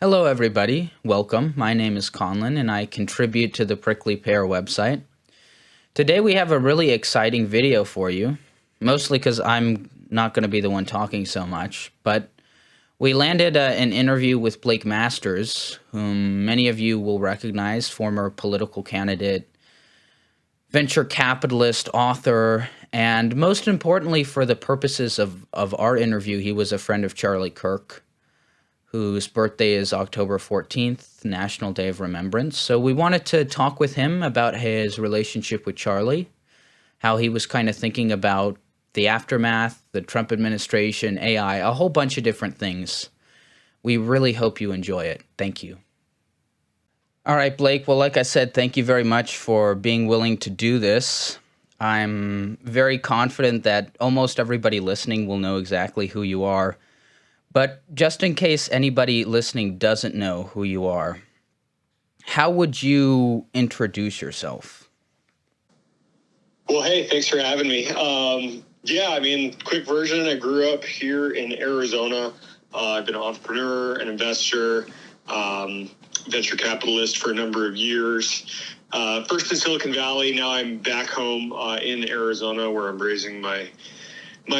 Hello, everybody. Welcome. My name is Conlon, and I contribute to the Prickly Pear website. Today, we have a really exciting video for you, mostly because I'm not going to be the one talking so much, but we landed an interview with Blake Masters, whom many of you will recognize, former political candidate, venture capitalist, author, and most importantly, for the purposes of our interview, he was a friend of Charlie Kirk, whose birthday is October 14th, National Day of Remembrance. So we wanted to talk with him about his relationship with Charlie, how he was kind of thinking about the aftermath, the Trump administration, AI, a whole bunch of different things. We really hope you enjoy it. Thank you. All right, Blake. Well, like I said, thank you very much for being willing to do this. I'm very confident that almost everybody listening will know exactly who you are. But just in case anybody listening doesn't know who you are, how would you introduce yourself? Well, hey, thanks for having me. Quick version. I grew up here in Arizona. I've been an entrepreneur, an investor, venture capitalist for a number of years. First in Silicon Valley. Now I'm back home in Arizona, where I'm raising my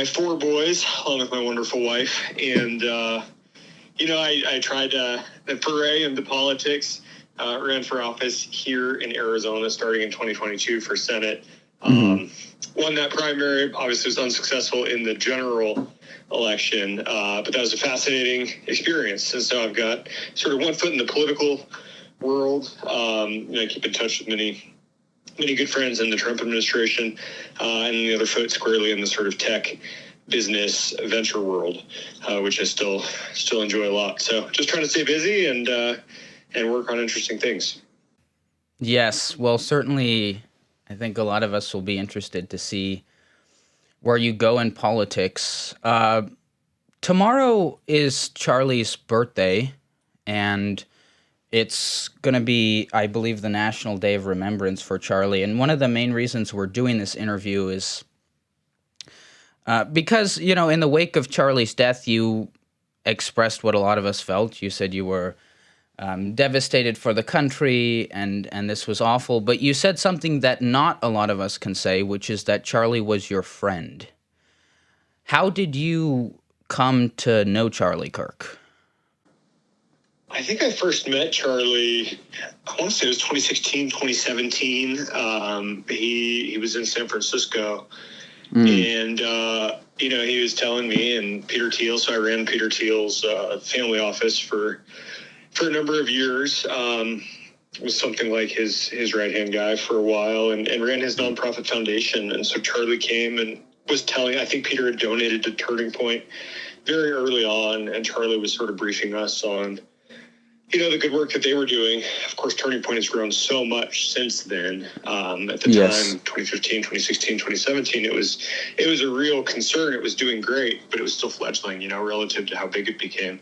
four boys, along with my wonderful wife. And, I tried to foray into politics, ran for office here in Arizona starting in 2022 for Senate. Won that primary, obviously was unsuccessful in the general election, but that was a fascinating experience. And so I've got sort of one foot in the political world. I keep in touch with many good friends in the Trump administration, and the other foot squarely in the sort of tech business venture world, which I still enjoy a lot. So just trying to stay busy and work on interesting things. Yes, well, certainly, I think a lot of us will be interested to see where you go in politics. Tomorrow is Charlie's birthday, and it's going to be, I believe, the National Day of Remembrance for Charlie. And one of the main reasons we're doing this interview is because, in the wake of Charlie's death, you expressed what a lot of us felt. You said you were devastated for the country, and this was awful. But you said something that not a lot of us can say, which is that Charlie was your friend. How did you come to know Charlie Kirk? I think I first met Charlie, I want to say it was 2016, 2017. He was in San Francisco. And, he was telling me, and Peter Thiel, so I ran Peter Thiel's family office for a number of years. Was something like his right-hand guy for a while, and ran his nonprofit foundation. And so Charlie came and was telling, I think Peter had donated to Turning Point very early on, and Charlie was sort of briefing us on the good work that they were doing. Of course, Turning Point has grown so much since then. At the time, 2015, 2016, 2017, it was a real concern. It was doing great, but it was still fledgling, relative to how big it became.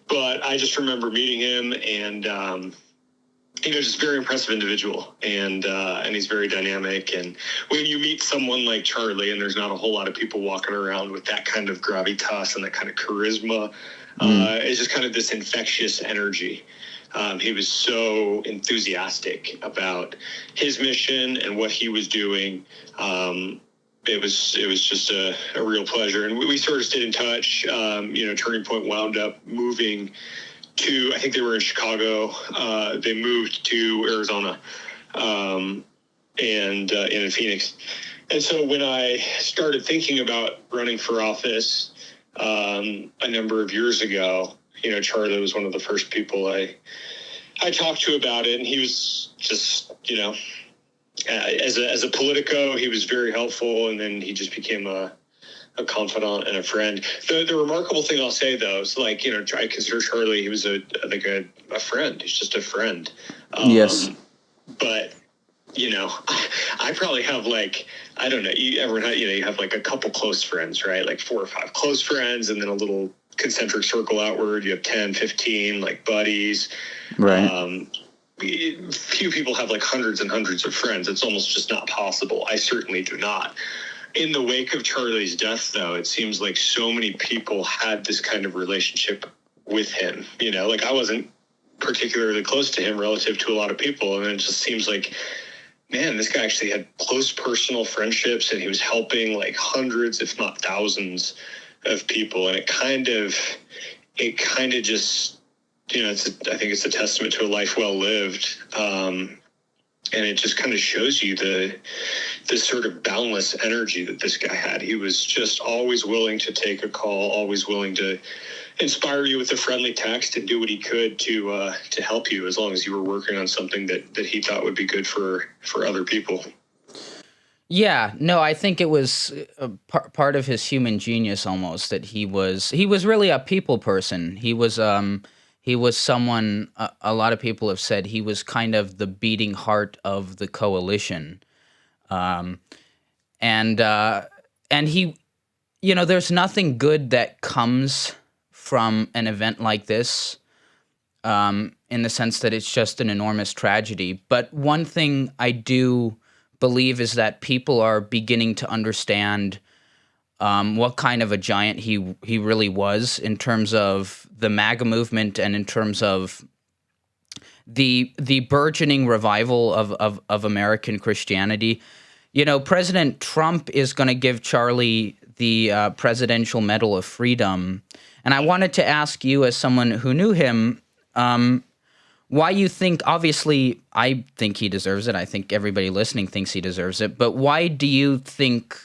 But I just remember meeting him, and just very impressive individual, and he's very dynamic. And when you meet someone like Charlie, and there's not a whole lot of people walking around with that kind of gravitas and that kind of charisma, it's just kind of this infectious energy. He was so enthusiastic about his mission and what he was doing. It was just a real pleasure, and we sort of stayed in touch. Turning Point wound up moving to, I think they were in Chicago. They moved to Arizona, and in Phoenix. And so when I started thinking about running for office a number of years ago, Charlie was one of the first people I talked to about it, and he was just, as a politico, he was very helpful, and then he just became a confidant and a friend. The remarkable thing I'll say, though, is I consider Charlie, he was a friend. He's just a friend. Yes. But, I probably have I don't know, you have a couple close friends, right? Like 4 or 5 close friends, and then a little concentric circle outward. You have 10, 15, buddies. Right. Few people have hundreds and hundreds of friends. It's almost just not possible. I certainly do not. In the wake of Charlie's death, though, it seems like so many people had this kind of relationship with him. Like I wasn't particularly close to him relative to a lot of people. And it just seems like, man, this guy actually had close personal friendships, and he was helping like hundreds, if not thousands of people. And it kind of just, I think it's a testament to a life well lived. And it just kind of shows you this sort of boundless energy that this guy had. He was just always willing to take a call, always willing to inspire you with a friendly text, and do what he could to help you, as long as you were working on something that he thought would be good for other people. Yeah, no, I think it was part of his human genius almost, that he was really a people person. He was someone, a lot of people have said he was kind of the beating heart of the coalition. And he, there's nothing good that comes from an event like this, in the sense that it's just an enormous tragedy. But one thing I do believe is that people are beginning to understand what kind of a giant he really was, in terms of the MAGA movement, and in terms of the burgeoning revival of American Christianity. President Trump is going to give Charlie the Presidential Medal of Freedom, and I wanted to ask you, as someone who knew him, why you think, obviously, I think he deserves it. I think everybody listening thinks he deserves it. But why do you think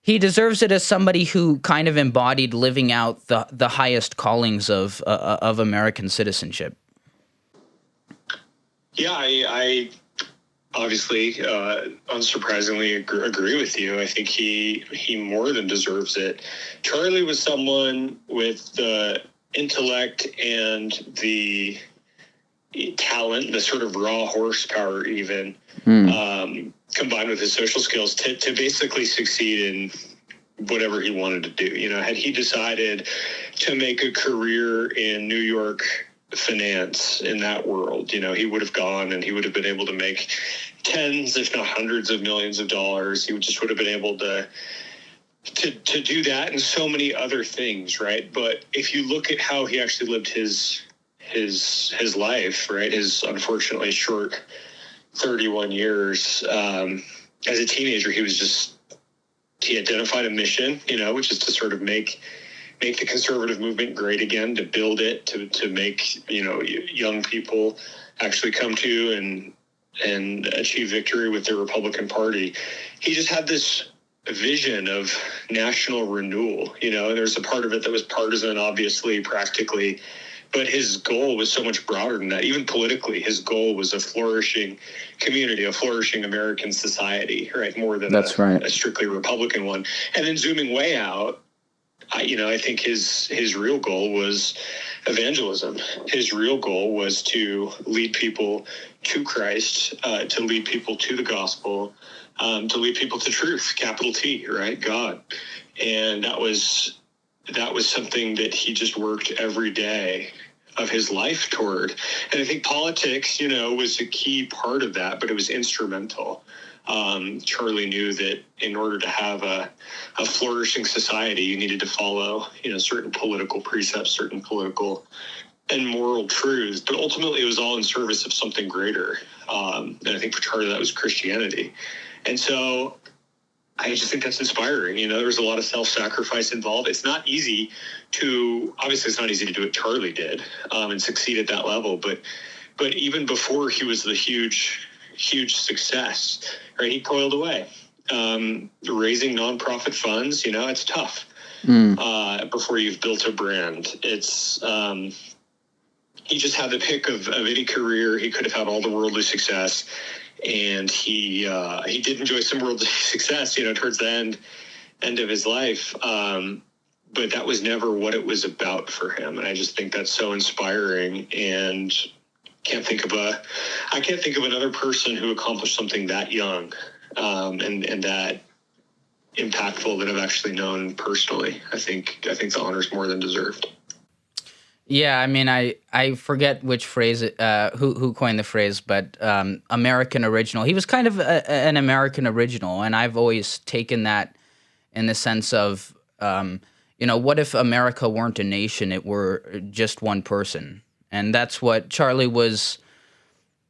he deserves it, as somebody who kind of embodied living out the highest callings of American citizenship? Yeah, I obviously, unsurprisingly, agree with you. I think he more than deserves it. Charlie was someone with the intellect and the talent, the sort of raw horsepower even, combined with his social skills to basically succeed in whatever he wanted to do. Had he decided to make a career in New York finance, in that world, he would have gone, and he would have been able to make tens, if not hundreds of millions of dollars. He would have been able to do that and so many other things, right? But if you look at how he actually lived his life, right, his unfortunately short 31 years, as a teenager, he identified a mission, which is to sort of make the conservative movement great again, to build it, to make, young people actually come to and achieve victory with the Republican Party. He just had this vision of national renewal, and there's a part of it that was partisan, obviously, practically, but his goal was so much broader than that. Even politically, his goal was a flourishing community, a flourishing American society, right? More than a strictly Republican one. And then zooming way out, I think his real goal was evangelism. His real goal was to lead people to Christ, to lead people to the gospel, to lead people to truth, capital T, right? God. And that was something that he just worked every day of his life toward. And I think politics, was a key part of that, but it was instrumental. Charlie knew that in order to have a flourishing society, you needed to follow, certain political precepts, certain political and moral truths, but ultimately it was all in service of something greater. And I think for Charlie, that was Christianity. And so I just think that's inspiring. There was a lot of self-sacrifice involved. It's not easy obviously it's not easy to do what Charlie did, and succeed at that level. But even before he was the huge success, right? He toiled away, raising nonprofit funds. It's tough. Before you've built a brand. It's, he just had the pick of any career. He could have had all the worldly success. And he did enjoy some worldly success, towards the end of his life. But that was never what it was about for him. And I just think that's so inspiring, and I can't think of another person who accomplished something that young, and that impactful that I've actually known personally. I think the honor's more than deserved. Yeah, I mean, I forget which phrase, who coined the phrase, but American original. He was kind of an American original, and I've always taken that in the sense of, what if America weren't a nation, it were just one person? And that's what Charlie was.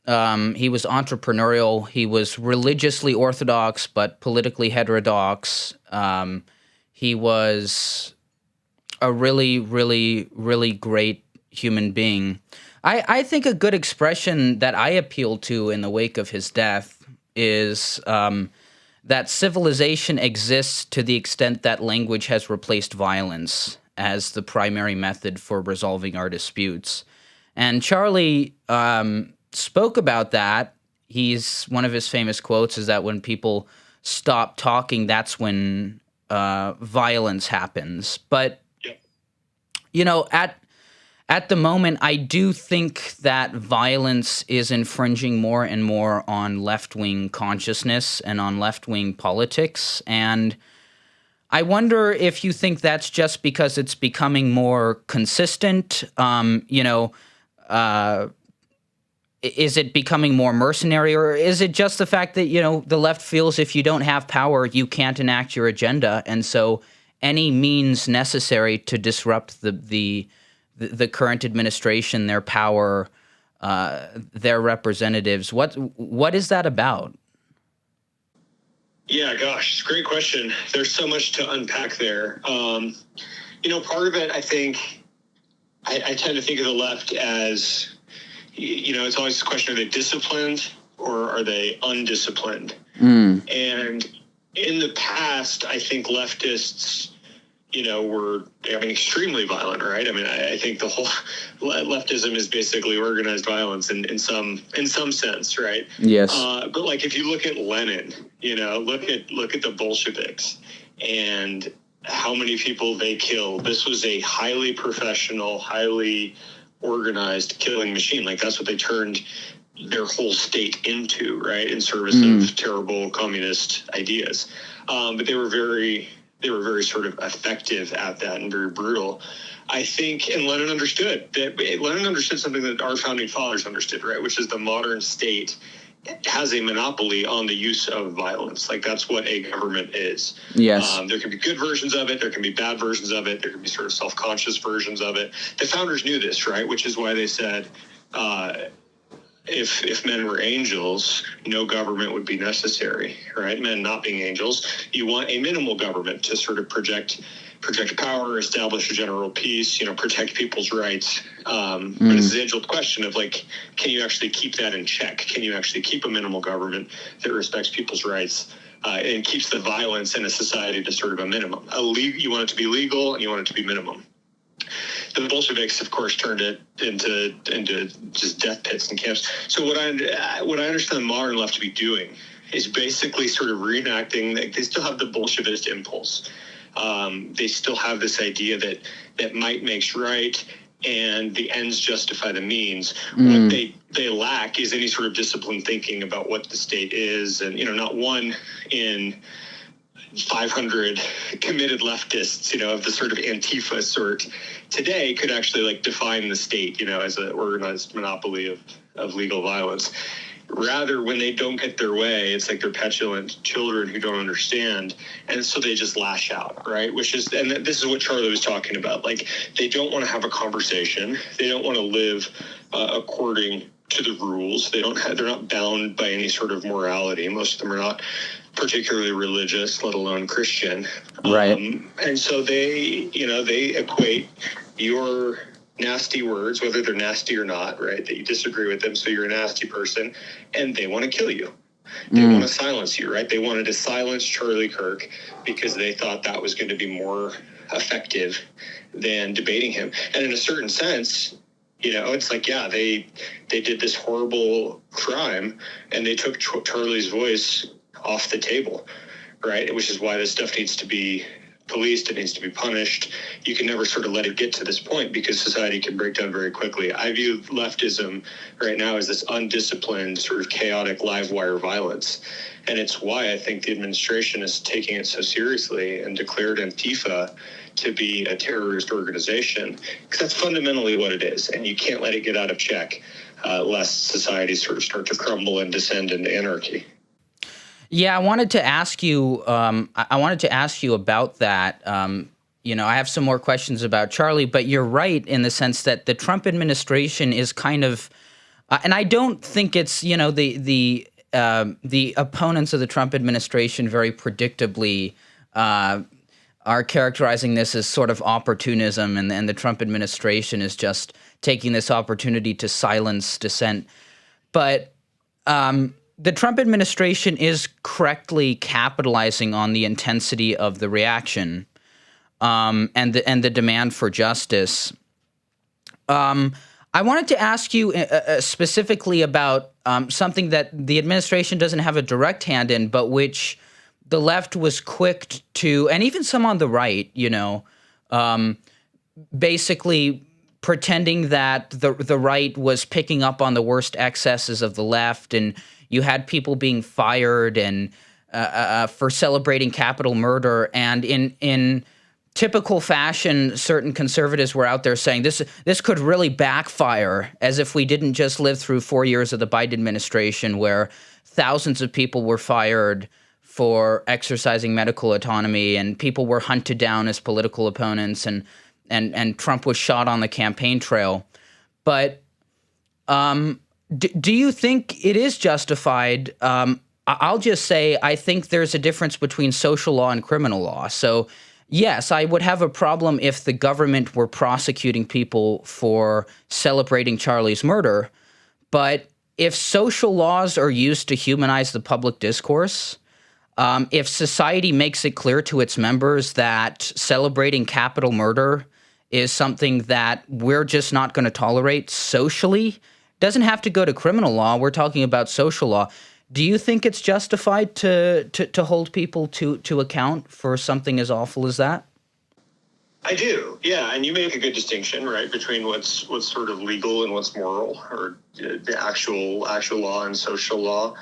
He was entrepreneurial. He was religiously orthodox, but politically heterodox. He was a really, really, really great human being. I think a good expression that I appeal to in the wake of his death is that civilization exists to the extent that language has replaced violence as the primary method for resolving our disputes. And Charlie spoke about that. One of his famous quotes is that when people stop talking, that's when violence happens. But at the moment, I do think that violence is infringing more and more on left-wing consciousness and on left-wing politics. And I wonder if you think that's just because it's becoming more consistent. Is it becoming more mercenary, or is it just the fact that, the left feels if you don't have power, you can't enact your agenda, and so any means necessary to disrupt the current administration, their power, their representatives? What is that about? Yeah, gosh, it's a great question. There's so much to unpack there. Part of it, I think, I tend to think of the left as, it's always the question, are they disciplined or are they undisciplined? And in the past, I think leftists, were extremely violent, right? I think the whole leftism is basically organized violence in some sense, right? Yes. But like if you look at Lenin, look at the Bolsheviks and how many people they killed. This was a highly professional, highly organized killing machine. Like that's what they turned their whole state into, right? In service of terrible communist ideas. But they were very sort of effective at that and very brutal. I think, and Lenin understood something that our founding fathers understood, right? Which is the modern state has a monopoly on the use of violence. Like that's what a government is. Yes. There can be good versions of it. There can be bad versions of it. There can be sort of self-conscious versions of it. The founders knew this, right? Which is why they said, if men were angels, no government would be necessary, right? Men not being angels, you want a minimal government to sort of project power, establish a general peace, protect people's rights. But it's the age-old question of like, can you actually keep that in check? Can you actually keep a minimal government that respects people's rights and keeps the violence in a society to sort of a minimum? You want it to be legal and you want it to be minimum. The Bolsheviks, of course, turned it into just death pits and camps. So what I understand the modern left to be doing is basically sort of reenacting. They still have the Bolshevist impulse. They still have this idea that might makes right, and the ends justify the means. What they lack is any sort of disciplined thinking about what the state is, and not one in 500 committed leftists, of the sort of Antifa sort today could actually like define the state, as an organized monopoly of legal violence. Rather, when they don't get their way, it's like they're petulant children who don't understand. And so they just lash out, right? And this is what Charlie was talking about. Like, they don't want to have a conversation. They don't want to live according to the rules. They're not bound by any sort of morality. Most of them are not particularly religious, let alone Christian. Right. And so they equate your nasty words, whether they're nasty or not, right? That you disagree with them, so you're a nasty person, and they want to kill you. They want to silence you, right? They wanted to silence Charlie Kirk because they thought that was going to be more effective than debating him. And in a certain sense, it's like, yeah, they did this horrible crime, and they took Charlie's voice off the table, right? Which is why this stuff needs to be policed. It needs to be punished. You can never sort of let it get to this point because society can break down very quickly. I view leftism right now as this undisciplined, sort of chaotic live wire violence. And it's why I think the administration is taking it so seriously and declared Antifa to be a terrorist organization, because that's fundamentally what it is. And you can't let it get out of check lest society sort of start to crumble and descend into anarchy. Yeah, I wanted to ask you. I wanted to ask you about that. I have some more questions about Charlie, but you're right in the sense that the Trump administration is kind of, and I don't think it's, the opponents of the Trump administration very predictably are characterizing this as sort of opportunism, and the Trump administration is just taking this opportunity to silence dissent. But the Trump administration is correctly capitalizing on the intensity of the reaction and the demand for justice. I wanted to ask you specifically about something that the administration doesn't have a direct hand in, but which the left was quick to, and even some on the right, basically pretending that the right was picking up on the worst excesses of the left, and you had people being fired and for celebrating capital murder, and in typical fashion, certain conservatives were out there saying this could really backfire, as if we didn't just live through 4 years of the Biden administration where thousands of people were fired for exercising medical autonomy and people were hunted down as political opponents and Trump was shot on the campaign trail. But do you think it is justified? I'll just say I think there's a difference between social law and criminal law. So yes, I would have a problem if the government were prosecuting people for celebrating Charlie's murder. But if social laws are used to humanize the public discourse, if society makes it clear to its members that celebrating capital murder is something that we're just not going to tolerate socially, doesn't have to go to criminal law. We're talking about social law. Do you think it's justified to hold people to account for something as awful as that? I do, yeah, and you make a good distinction, right, between what's sort of legal and what's moral, or the actual law and social law.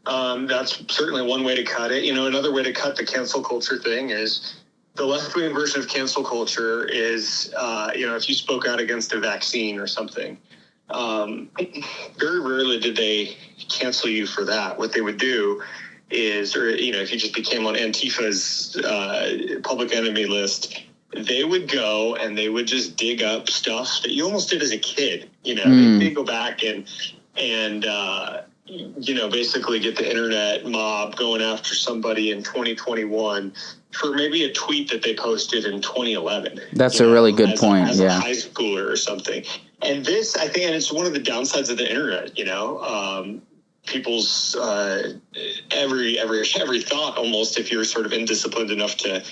That's certainly one way to cut it. Another way to cut the cancel culture thing is the left-wing version of cancel culture is, if you spoke out against a vaccine or something, very rarely did they cancel you for that. What they would do is, if you just became on Antifa's public enemy list, they would go and they would just dig up stuff that you almost did as a kid. They go back and basically get the internet mob going after somebody in 2021 for maybe a tweet that they posted in 2011. That's a really good point. As a high schooler or something. And this, I think, and it's one of the downsides of the internet, people's every thought, almost, if you're sort of indisciplined enough to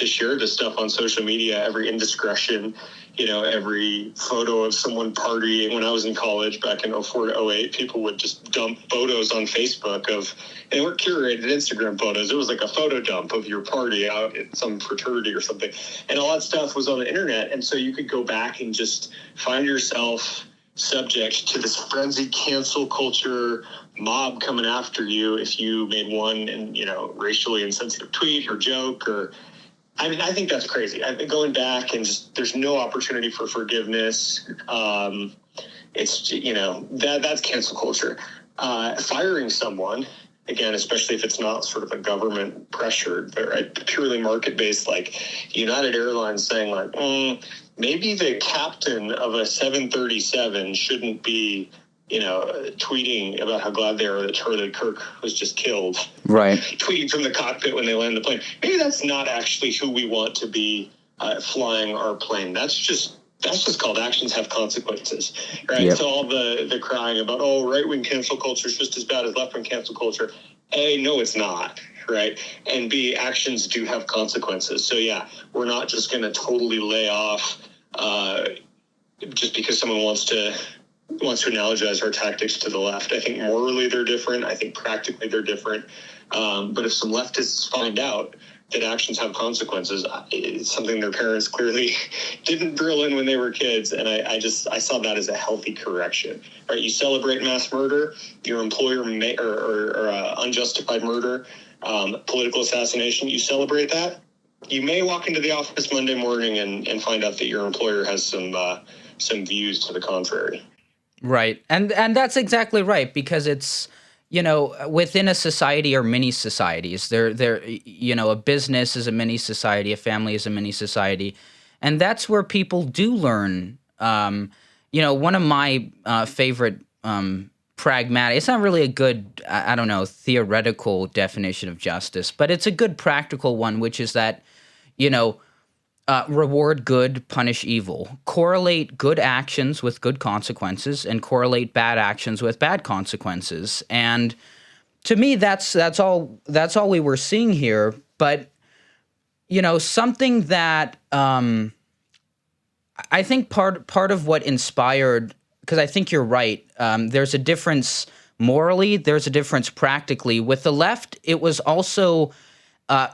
share this stuff on social media, every indiscretion, every photo of someone partying. When I was in college back in 04 to 08, people would just dump photos on Facebook and they weren't curated Instagram photos. It was like a photo dump of your party out at some fraternity or something. And all that stuff was on the internet. And so you could go back and just find yourself subject to this frenzied cancel culture mob coming after you if you made one racially insensitive tweet or joke or. I think that's crazy. I think going back and just there's no opportunity for forgiveness. It's that's cancel culture. Firing someone, again, especially if it's not sort of a government pressured, right, purely market based, like United Airlines saying like, maybe the captain of a 737 shouldn't be tweeting about how glad they are that Charlie Kirk was just killed. Right. Tweeting from the cockpit when they land the plane. Maybe that's not actually who we want to be flying our plane. That's just called actions have consequences, right? Yep. So all the crying about, right-wing cancel culture is just as bad as left-wing cancel culture. A, no, it's not, right? And B, actions do have consequences. So yeah, we're not just going to totally lay off just because someone wants to analogize our tactics to the left. I think morally they're different. I think practically they're different. But if some leftists find out that actions have consequences, it's something their parents clearly didn't drill in when they were kids. And I saw that as a healthy correction. Right? You celebrate mass murder, your employer may, or unjustified murder, political assassination. You celebrate that. You may walk into the office Monday morning and find out that your employer has some views to the contrary. Right. And that's exactly right, because it's, within a society or mini societies. A business is a mini society, a family is a mini society, and that's where people do learn. One of my favorite pragmatic. It's not really a good, I don't know, theoretical definition of justice, but it's a good practical one, which is that you know reward good, punish evil. Correlate good actions with good consequences, and correlate bad actions with bad consequences. And to me, that's all. That's all we were seeing here. But something that I think part of what inspired, because I think you're right. There's a difference morally. There's a difference practically. With the left, it was also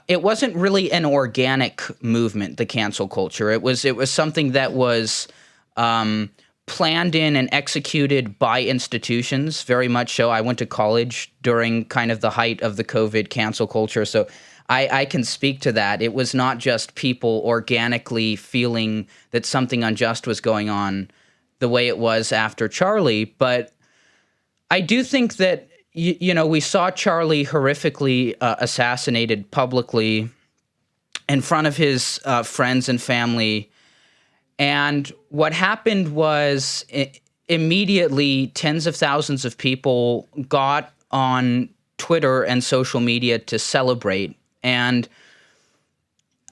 it wasn't really an organic movement, the cancel culture. It was something that was planned in and executed by institutions, very much so. I went to college during kind of the height of the COVID cancel culture, so I can speak to that. It was not just people organically feeling that something unjust was going on the way it was after Charlie, but I do think that we saw Charlie horrifically assassinated publicly in front of his friends and family. And what happened was immediately tens of thousands of people got on Twitter and social media to celebrate. And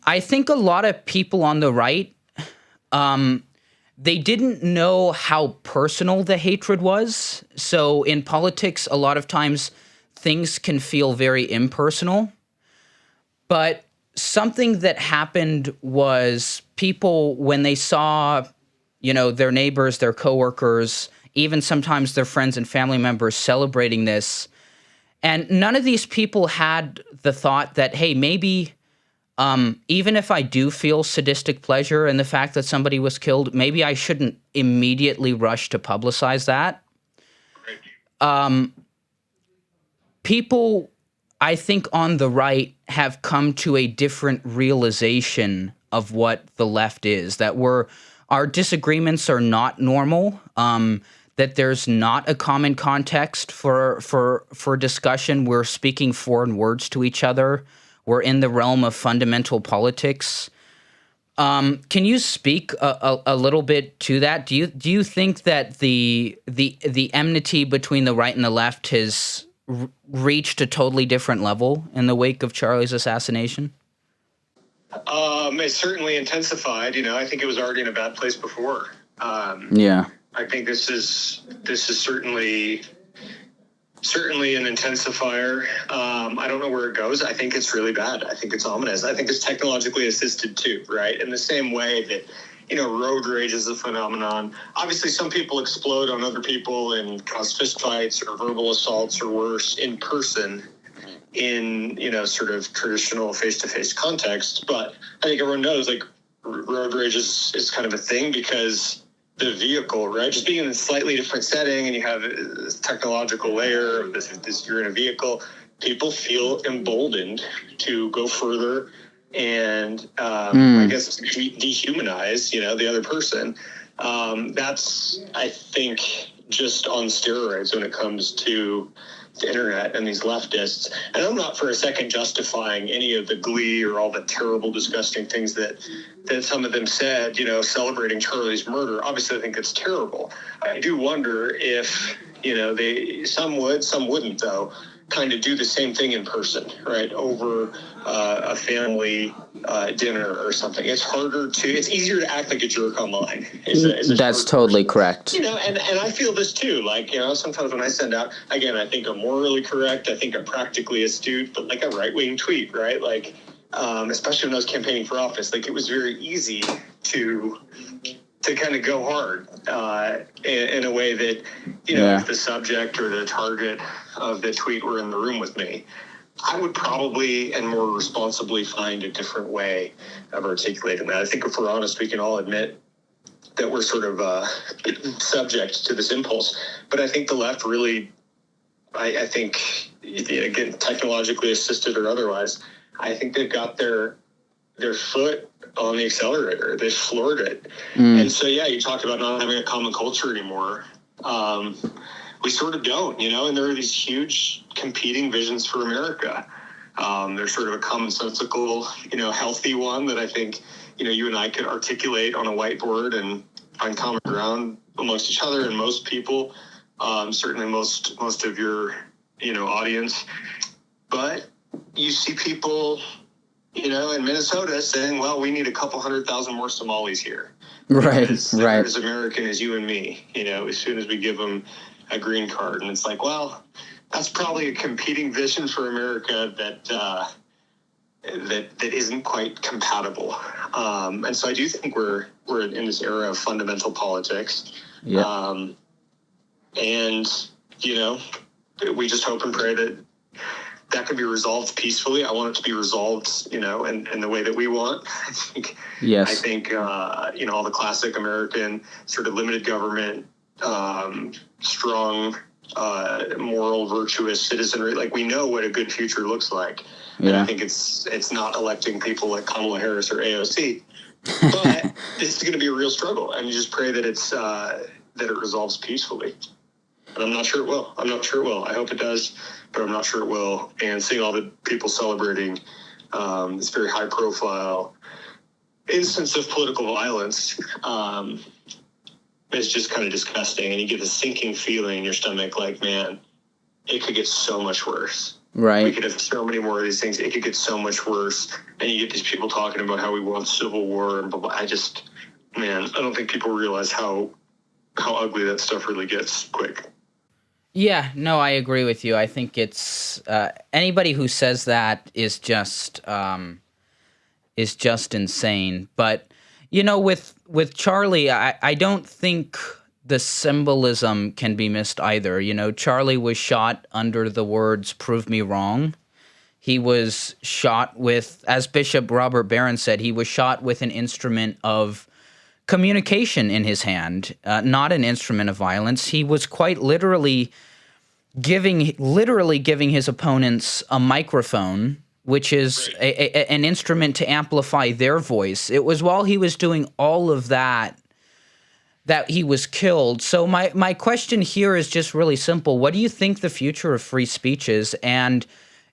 I think a lot of people on the right, they didn't know how personal the hatred was. So in politics, a lot of times things can feel very impersonal. But something that happened was people, when they saw, their neighbors, their coworkers, even sometimes their friends and family members celebrating this, and none of these people had the thought that, hey, maybe even if I do feel sadistic pleasure in the fact that somebody was killed, maybe I shouldn't immediately rush to publicize that. People, I think, on the right have come to a different realization of what the left is, that our disagreements are not normal, that there's not a common context for discussion. We're speaking foreign words to each other. We're in the realm of fundamental politics. Can you speak a little bit to that? Do you think that the enmity between the right and the left has reached a totally different level in the wake of Charlie's assassination? It certainly intensified. I think it was already in a bad place before. Yeah, I think this is certainly an intensifier. I don't know where it goes. I think it's really bad. I think it's ominous. I think it's technologically assisted too, right? In the same way that, road rage is a phenomenon. Obviously, some people explode on other people and cause fistfights or verbal assaults or worse in person in, sort of traditional face-to-face context. But I think everyone knows, like, road rage is kind of a thing because the vehicle, right? Just being in a slightly different setting, and you have this technological layer of this you're in a vehicle, people feel emboldened to go further and I guess dehumanize, the other person. That's, I think, just on steroids when it comes to the internet and these leftists. And I'm not for a second justifying any of the glee or all the terrible, disgusting things that some of them said, celebrating Charlie's murder. Obviously, I think it's terrible. I do wonder if, some would, some wouldn't, though, kind of do the same thing in person, right, over a family dinner or something. It's easier to act like a jerk online. That's totally correct. And I feel this too. Like, sometimes when I send out, again, I think I'm morally correct. I think I'm practically astute, but like a right-wing tweet, right? Like, especially when I was campaigning for office, like it was very easy to kind of go hard in a way that, if the subject or the target of the tweet were in the room with me, I would probably and more responsibly find a different way of articulating that. I think if we're honest, we can all admit that we're sort of subject to this impulse. But I think the left really, I think, again, technologically assisted or otherwise, I think they've got their foot on the accelerator. They floored it. And so, yeah, you talked about not having a common culture anymore. we sort of don't, and there are these huge competing visions for America. There's sort of a commonsensical, healthy one that I think, you and I could articulate on a whiteboard and find common ground amongst each other and most people, certainly most of your, audience. But you see people, in Minnesota saying, well, we need a couple 100,000 more Somalis here. Right. They're as American as you and me, as soon as we give them a green card. And it's like, well, that's probably a competing vision for America that isn't quite compatible. And so I do think we're in this era of fundamental politics. Yeah. And, we just hope and pray that can be resolved peacefully. I want it to be resolved, in the way that we want. Yes. I think, all the classic American sort of limited government, strong, moral, virtuous citizenry. Like, we know what a good future looks like. Yeah. And I think it's not electing people like Kamala Harris or AOC. But this is going to be a real struggle. And you just pray that that it resolves peacefully. And I'm not sure it will. I hope it does, but I'm not sure it will. And seeing all the people celebrating this very high-profile instance of political violence is just kind of disgusting. And you get a sinking feeling in your stomach like, man, it could get so much worse. Right. We could have so many more of these things. It could get so much worse. And you get these people talking about how we want civil war. And blah, blah. I don't think people realize how ugly that stuff really gets quick. Yeah, no, I agree with you. I think it's anybody who says that is just insane. But with Charlie, I don't think the symbolism can be missed either. Charlie was shot under the words "Prove me wrong." He was shot with, as Bishop Robert Barron said, he was shot with an instrument of communication in his hand, not an instrument of violence. He was quite literally giving his opponents a microphone, which is an instrument to amplify their voice. It was while he was doing all of that he was killed. So my question here is just really simple. What do you think the future of free speech is? And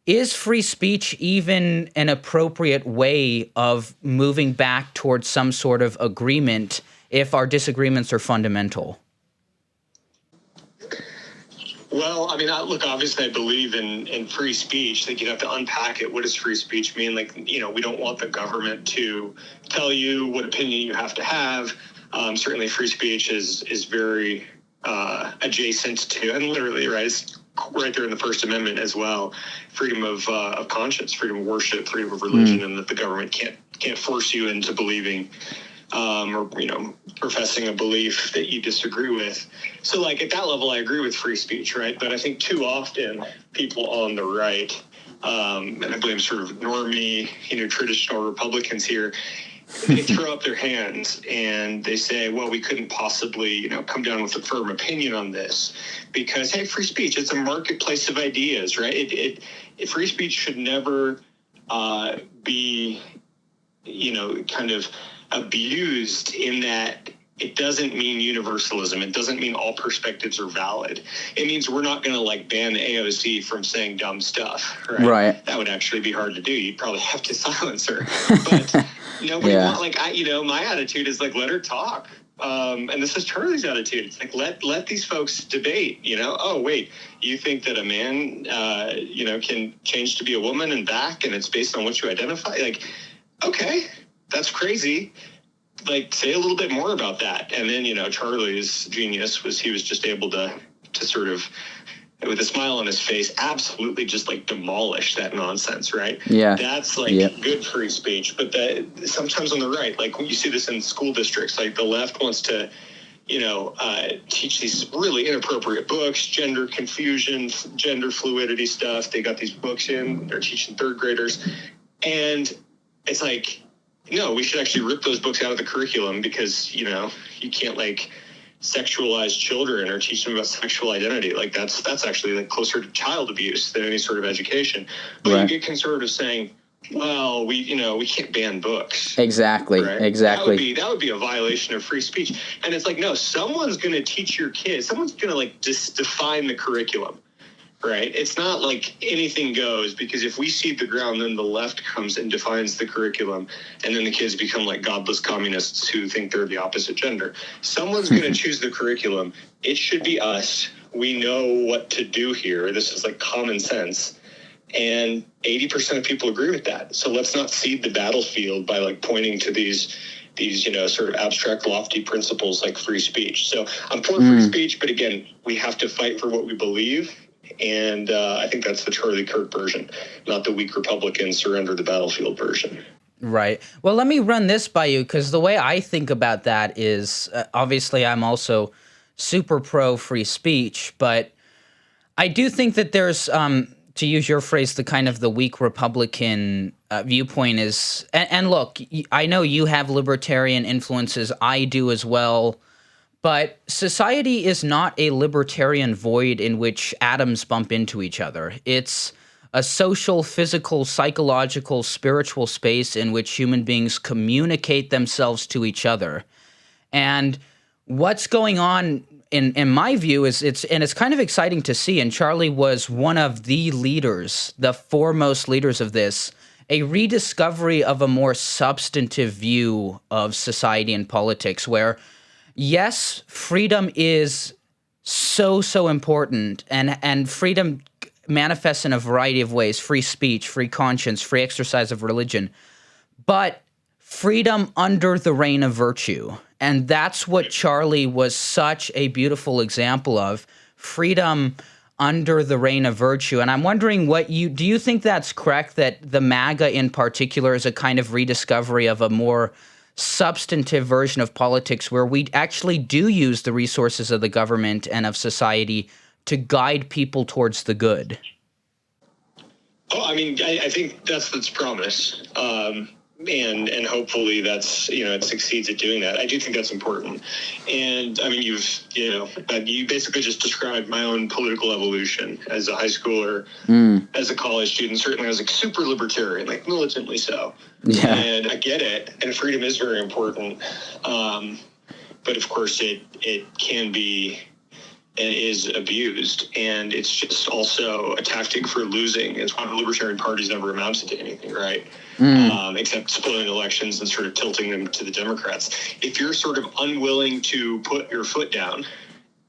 is free speech even an appropriate way of moving back towards some sort of agreement if our disagreements are fundamental? Well, obviously I believe in free speech. Like, you'd have to unpack it. What does free speech mean? Like, we don't want the government to tell you what opinion you have to have. Certainly free speech is very adjacent to, and literally, right, it's right there in the First Amendment as well, freedom of conscience, freedom of worship, freedom of religion, and that the government can't force you into believing or professing a belief that you disagree with. So, like, at that level, I agree with free speech, right? But I think too often people on the right, and I blame sort of normie, traditional Republicans here, they throw up their hands and they say, well, we couldn't possibly, come down with a firm opinion on this because, hey, free speech, it's a marketplace of ideas, right? Free speech should never be, kind of abused in that it doesn't mean universalism. It doesn't mean all perspectives are valid. It means we're not going to ban AOC from saying dumb stuff, right? Right. That would actually be hard to do. You'd probably have to silence her. But nobody my attitude is let her talk. And this is Charlie's attitude. It's like, let these folks debate, Oh, wait, you think that a man, can change to be a woman and back, and it's based on what you identify? Like, okay, that's crazy. Like, say a little bit more about that. And then, Charlie's genius was he was just able to sort of, with a smile on his face, absolutely just demolish that nonsense, right? Yeah. That's good free speech. But sometimes on the right, when you see this in school districts, the left wants to, teach these really inappropriate books, gender confusion, gender fluidity stuff. They got these books in, they're teaching third graders. And it's like, no, we should actually rip those books out of the curriculum because, you can't sexualize children or teach them about sexual identity. That's actually closer to child abuse than any sort of education. But You get conservatives saying, well, we can't ban books. Exactly. Right. Exactly. That would be a violation of free speech. And it's like, no, someone's going to teach your kids. Someone's going to like just define the curriculum. Right. It's not like anything goes, because if we cede the ground, then the left comes and defines the curriculum. And then the kids become like godless communists who think they're the opposite gender. Someone's going to choose the curriculum. It should be us. We know what to do here. This is like common sense. And 80% of people agree with that. So let's not cede the battlefield by like pointing to these sort of abstract, lofty principles like free speech. So I'm for free speech, but again, we have to fight for what we believe. And I think that's the Charlie Kirk version, not the weak Republican surrender the battlefield version. Right. Well, let me run this by you, because the way I think about that is obviously I'm also super pro free speech, but I do think that there's, to use your phrase, the kind of the weak Republican viewpoint is, and look, I know you have libertarian influences, I do as well, but society is not a libertarian void in which atoms bump into each other. It's a social, physical, psychological, spiritual space in which human beings communicate themselves to each other. And what's going on in my view is it's kind of exciting to see, and Charlie was one of the leaders, the foremost leaders of this, a rediscovery of a more substantive view of society and politics, where yes, freedom is so important, and freedom manifests in a variety of ways: free speech, free conscience, free exercise of religion, but freedom under the reign of virtue. And that's what Charlie was such a beautiful example of: freedom under the reign of virtue. And I'm wondering, do you think that's correct, that the MAGA in particular is a kind of rediscovery of a more substantive version of politics, where we actually do use the resources of the government and of society to guide people towards the good? Oh, I mean, I think that's its promise. And hopefully that's, it succeeds at doing that. I do think that's important. And I mean, you basically just described my own political evolution as a high schooler, as a college student. Certainly I was like super libertarian, like militantly so. Yeah. And I get it. And freedom is very important. But of course it can be and is abused, and it's just also a tactic for losing. It's why the Libertarian Party's never amounted to anything, right? Except splitting elections and sort of tilting them to the Democrats. If you're sort of unwilling to put your foot down,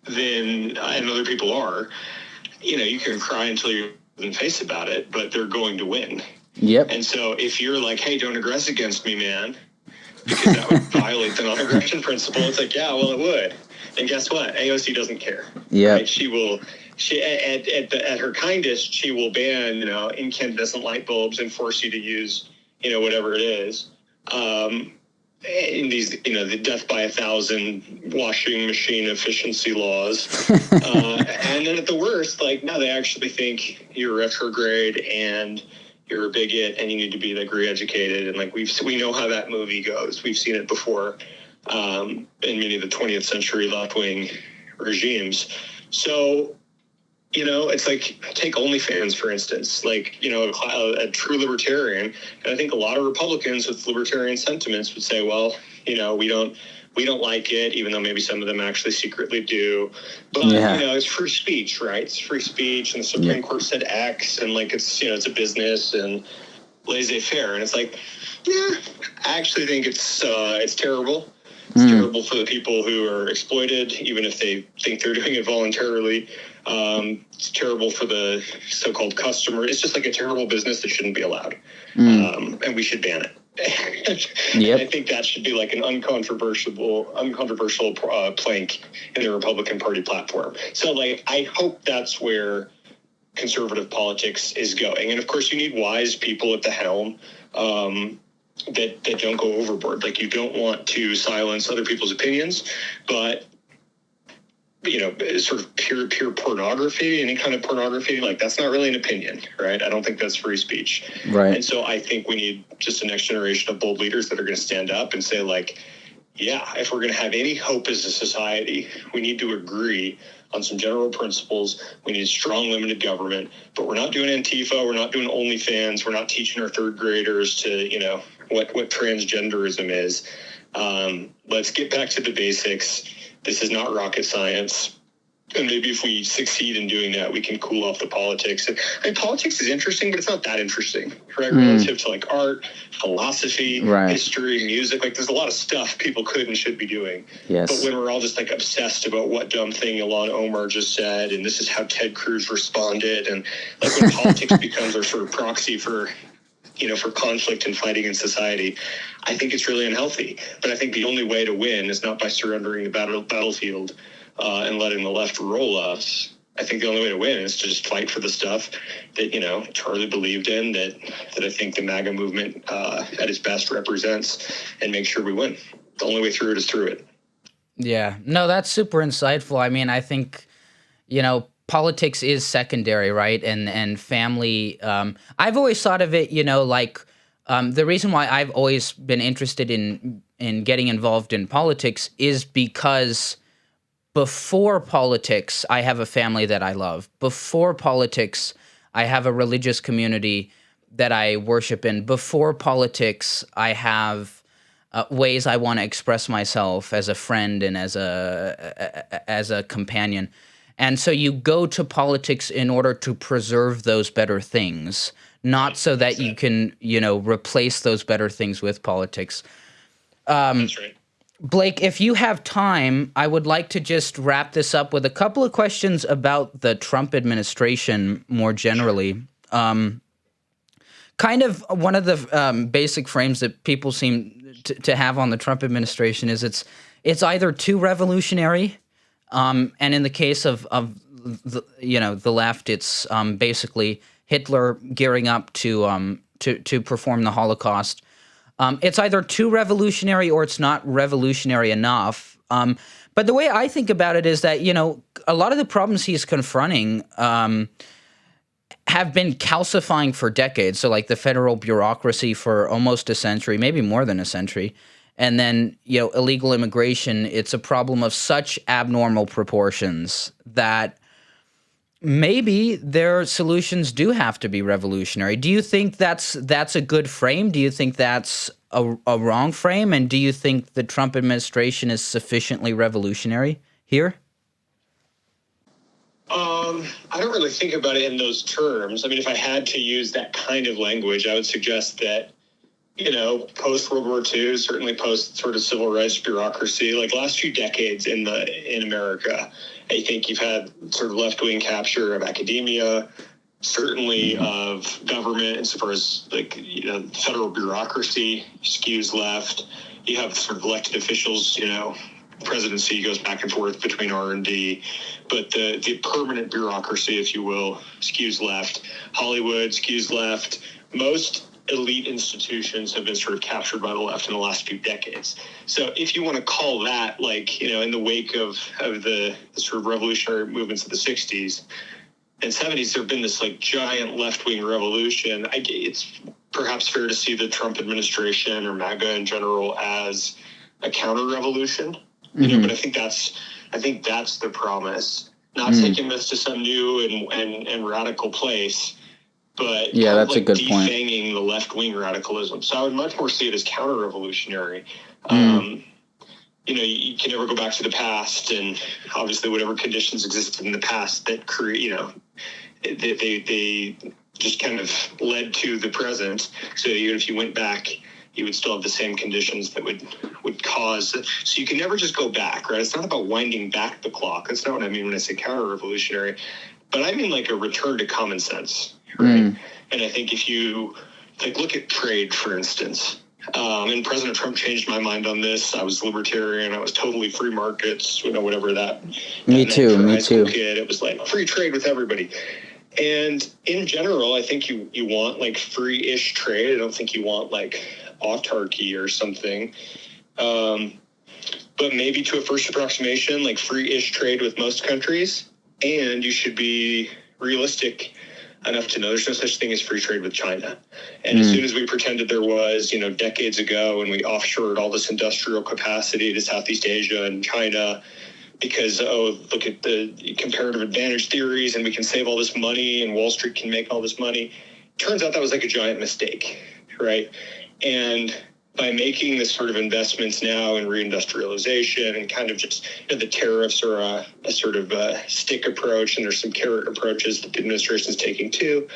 then, and other people are, you can cry until you're in the face about it, but they're going to win. Yep. And so if you're like, hey, don't aggress against me, man, because that would violate the non-aggression principle, it's like, yeah, well, it would. And guess what? AOC doesn't care. Yeah. Right? She at her kindest, she will ban, incandescent light bulbs and force you to use, whatever it is. In these, the death by 1,000 washing machine efficiency laws. And then at the worst, like, no, they actually think you're retrograde and you're a bigot and you need to be like re-educated. And like, we know how that movie goes. We've seen it before. In many of the 20th century left-wing regimes. So, it's like, take OnlyFans, for instance, like, a true libertarian. And I think a lot of Republicans with libertarian sentiments would say, well, we don't like it, even though maybe some of them actually secretly do. But, it's free speech, right? It's free speech, and the Supreme Court said X, and like, it's a business and laissez-faire. And it's like, yeah, I actually think it's terrible. It's terrible for the people who are exploited, even if they think they're doing it voluntarily. It's terrible for the so-called customer. It's just like a terrible business that shouldn't be allowed. And we should ban it. Yep. I think that should be like an uncontroversial plank in the Republican Party platform. So, like, I hope that's where conservative politics is going. And of course, you need wise people at the helm. That don't go overboard. Like, you don't want to silence other people's opinions, but sort of pure pornography, any kind of pornography, like, that's not really an opinion, right? I don't think that's free speech. Right. And so I think we need just a next generation of bold leaders that are going to stand up and say, like, yeah, if we're going to have any hope as a society, we need to agree on some general principles. We need strong limited government, but we're not doing Antifa. We're not doing OnlyFans. We're not teaching our third graders to, what transgenderism is. Let's get back to the basics. This is not rocket science. And maybe if we succeed in doing that, we can cool off the politics. Politics is interesting, but it's not that interesting, right? Relative to like art, philosophy, history, music. Like there's a lot of stuff people could and should be doing. Yes. But when we're all just like obsessed about what dumb thing Ilhan Omar just said, and this is how Ted Cruz responded, and like when politics becomes our sort of proxy for conflict and fighting in society, I think it's really unhealthy. But I think the only way to win is not by surrendering the battlefield and letting the left roll us. I think the only way to win is to just fight for the stuff that, Charlie believed in, that I think the MAGA movement at its best represents, and make sure we win. The only way through it is through it. Yeah. No, that's super insightful. I mean, I think, politics is secondary, right? And family, I've always thought of it, the reason why I've always been interested in getting involved in politics is because before politics, I have a family that I love. Before politics, I have a religious community that I worship in. Before politics, I have ways I want to express myself as a friend and as a companion. And so you go to politics in order to preserve those better things, not so that you can, replace those better things with politics. That's right. Blake, if you have time, I would like to just wrap this up with a couple of questions about the Trump administration more generally. Kind of one of the basic frames that people seem to have on the Trump administration is it's either too revolutionary, and in the case of the left, it's basically Hitler gearing up to perform the Holocaust. It's either too revolutionary or it's not revolutionary enough. But the way I think about it is that, a lot of the problems he's confronting have been calcifying for decades. So like the federal bureaucracy for almost a century, maybe more than a century. And then, illegal immigration, it's a problem of such abnormal proportions that maybe their solutions do have to be revolutionary. Do you think that's a good frame? Do you think that's a wrong frame? And do you think the Trump administration is sufficiently revolutionary here? I don't really think about it in those terms. I mean, if I had to use that kind of language, I would suggest that, post World War II, certainly post sort of civil rights bureaucracy, like last few decades in America, I think you've had sort of left-wing capture of academia, certainly of government, as far as federal bureaucracy skews left. You have sort of elected officials, presidency goes back and forth between R&D, but the permanent bureaucracy, if you will, skews left. Hollywood skews left. Most elite institutions have been sort of captured by the left in the last few decades. So if you want to call that in the wake of the sort of revolutionary movements of the 60s and 70s, there have been this giant left-wing revolution. It's perhaps fair to see the Trump administration or MAGA in general as a counter-revolution. But I think that's the promise. Not taking this to some new and radical place, but that's a good point. Defanging the left-wing radicalism. So I would much more see it as counter-revolutionary. You can never go back to the past, and obviously whatever conditions existed in the past that create, they just kind of led to the present. So even if you went back, you would still have the same conditions that would cause. So you can never just go back, right? It's not about winding back the clock. That's not what I mean when I say counter-revolutionary. But I mean a return to common sense, right? And I think if you look at trade, for instance, and President Trump changed my mind on this. I was libertarian. I was totally free markets, whatever that. Me too. Kid. It was free trade with everybody. And in general, I think you want free-ish trade. I don't think you want autarky or something. But maybe to a first approximation, free-ish trade with most countries. And you should be realistic enough to know there's no such thing as free trade with China. And as soon as we pretended there was, decades ago, and we offshored all this industrial capacity to Southeast Asia and China, because, look at the comparative advantage theories and we can save all this money and Wall Street can make all this money. Turns out that was like a giant mistake, right? And by making this sort of investments now in reindustrialization and kind of just, the tariffs are a sort of a stick approach, and there's some carrot approaches that the administration is taking too,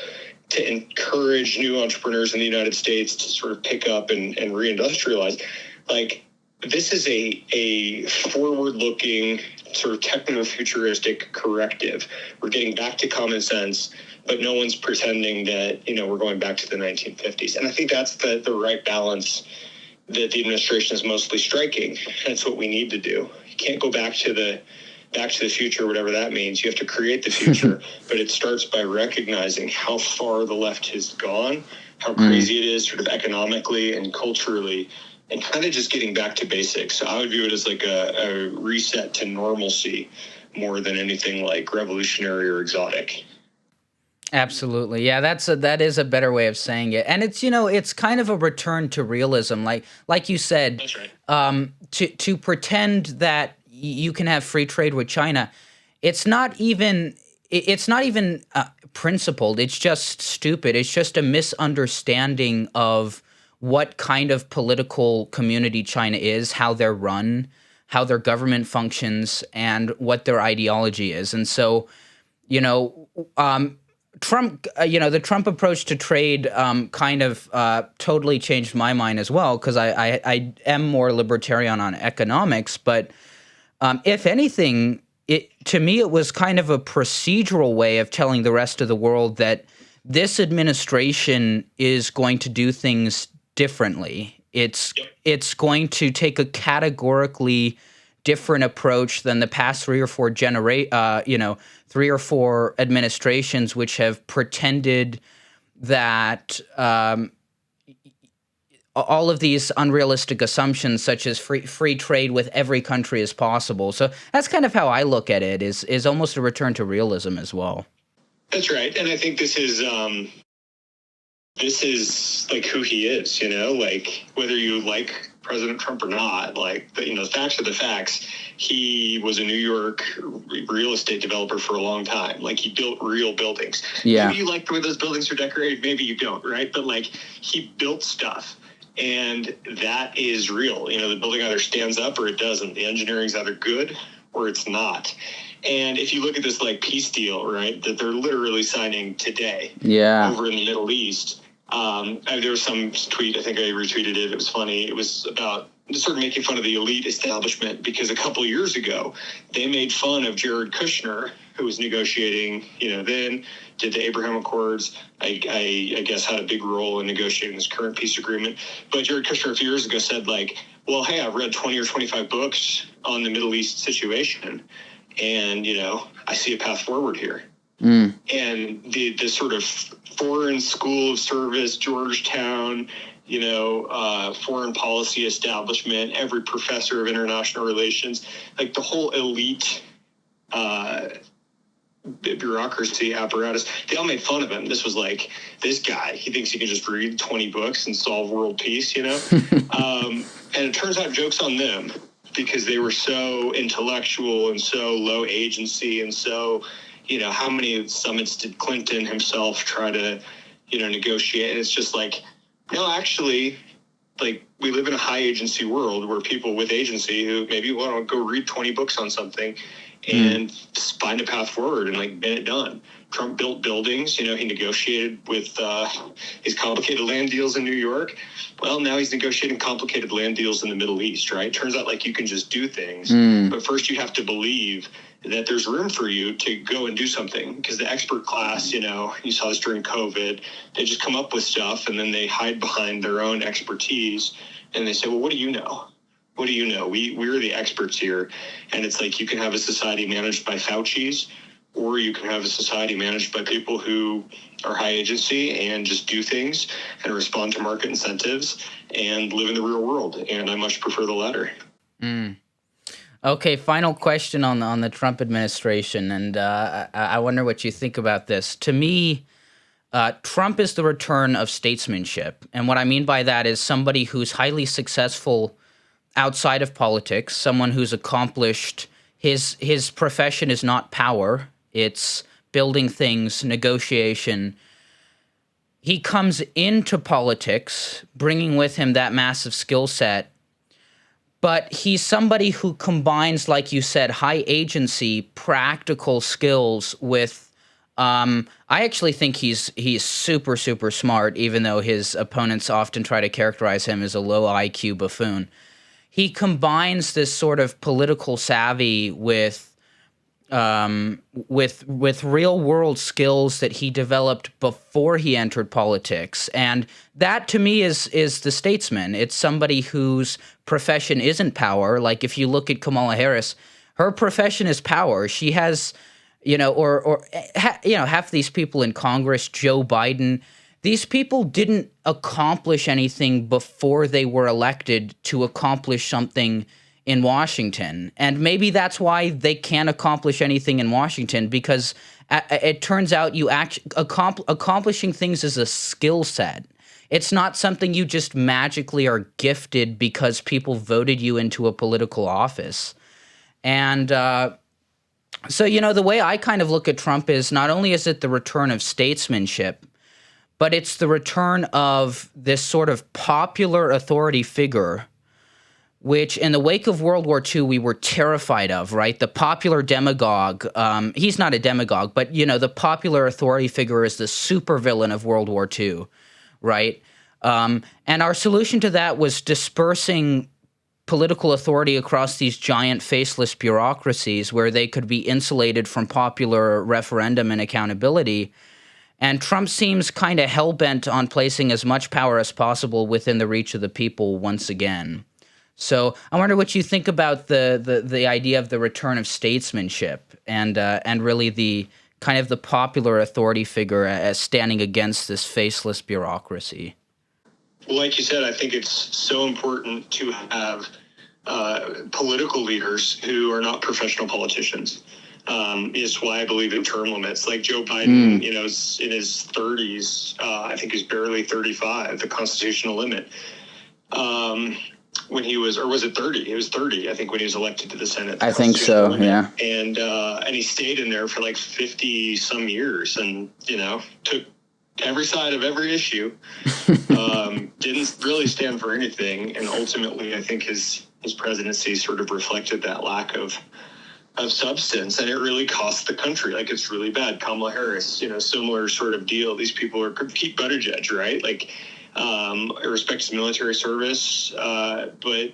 to encourage new entrepreneurs in the United States to sort of pick up and reindustrialize. Like, this is a forward-looking, sort of techno-futuristic corrective. We're getting back to common sense, but no one's pretending that, we're going back to the 1950s. And I think that's the right balance that the administration is mostly striking. That's what we need to do. You can't go back to the future, whatever that means. You have to create the future, but it starts by recognizing how far the left has gone, how crazy it is sort of economically and culturally, and kind of just getting back to basics. So I would view it as like a reset to normalcy more than anything like revolutionary or exotic. Absolutely. Yeah, that is a better way of saying it. And it's, it's kind of a return to realism. Like you said, That's right. To pretend that you can have free trade with China, it's not even principled. It's just stupid. It's just a misunderstanding of what kind of political community China is, how they're run, how their government functions, and what their ideology is. And so, Trump, the Trump approach to trade kind of totally changed my mind as well, because I am more libertarian on economics. But if anything, to me, it was kind of a procedural way of telling the rest of the world that this administration is going to do things differently. It's going to take a categorically different approach than the past three or four administrations, which have pretended that all of these unrealistic assumptions, such as free trade with every country, is possible. So that's kind of how I look at it. Is almost a return to realism as well. That's right, and I think this is like who he is. Like, whether you like President Trump or not, like, the facts are the facts. He was a New York real estate developer for a long time. Like, he built real buildings. Yeah. Maybe you like the way those buildings are decorated, maybe you don't, right? But like, he built stuff, and that is real. The building either stands up or it doesn't. The engineering's either good or it's not. And if you look at this like peace deal, right, that they're literally signing today, over in the Middle East. There was some tweet, I think I retweeted it. It was funny. It was about sort of making fun of the elite establishment, because a couple of years ago, they made fun of Jared Kushner, who was negotiating, then did the Abraham Accords. I guess had a big role in negotiating this current peace agreement. But Jared Kushner a few years ago said, like, well, hey, I've read 20 or 25 books on the Middle East situation, and, I see a path forward here. And the sort of foreign school of service, Georgetown, foreign policy establishment, every professor of international relations, like the whole elite bureaucracy apparatus, they all made fun of him. This was like, this guy, he thinks he can just read 20 books and solve world peace, And it turns out joke's on them, because they were so intellectual and so low agency and so, how many summits did Clinton himself try to, negotiate? And it's just like, no, actually, like, we live in a high agency world where people with agency who maybe want to go read 20 books on something and just find a path forward and like get it done. Trump built buildings, he negotiated with his complicated land deals in New York. Well, now he's negotiating complicated land deals in the Middle East, right? Turns out like you can just do things, but first you have to believe that there's room for you to go and do something, because the expert class, you saw this during COVID, they just come up with stuff and then they hide behind their own expertise and they say, well, what do you know? What do you know? We're the experts here. And it's like, you can have a society managed by Fauci's, or you can have a society managed by people who are high agency and just do things and respond to market incentives and live in the real world. And I much prefer the latter. Okay, final question on the Trump administration, and I wonder what you think about this. To me, Trump is the return of statesmanship. And what I mean by that is somebody who's highly successful outside of politics, someone who's accomplished his profession is not power, it's building things, negotiation. He comes into politics bringing with him that massive skill set, but he's somebody who combines, like you said, high agency, practical skills with I actually think he's super, super smart, even though his opponents often try to characterize him as a low IQ buffoon. He combines this sort of political savvy with real world skills that he developed before he entered politics, and that to me is the statesman. It's somebody whose profession isn't power. Like if you look at Kamala Harris, her profession is power. She has, half these people in Congress, Joe Biden. These people didn't accomplish anything before they were elected to accomplish something in Washington. And maybe that's why they can't accomplish anything in Washington, because it turns out accomplishing things is a skill set. It's not something you just magically are gifted because people voted you into a political office. And so, the way I kind of look at Trump is not only is it the return of statesmanship, but it's the return of this sort of popular authority figure, which in the wake of World War II, we were terrified of, right? The popular demagogue. He's not a demagogue, but, the popular authority figure is the supervillain of World War II, right? And our solution to that was dispersing political authority across these giant faceless bureaucracies where they could be insulated from popular referendum and accountability. And Trump seems kind of hell-bent on placing as much power as possible within the reach of the people once again. So I wonder what you think about the idea of the return of statesmanship and really the kind of the popular authority figure as standing against this faceless bureaucracy. Well, like you said, I think it's so important to have political leaders who are not professional politicians. Is why I believe in term limits. Like Joe Biden, is in his 30s. I think he's barely 35, the constitutional limit. When he was, or was it 30? He was 30, I think, when he was elected to the Senate. I think so, yeah. And he stayed in there for like 50 some years and, took every side of every issue. Didn't really stand for anything. And ultimately, I think his presidency sort of reflected that lack of substance, and it really cost the country. Like, it's really bad. Kamala Harris, similar sort of deal. These people are Pete Buttigieg, right? Like, respects military service, but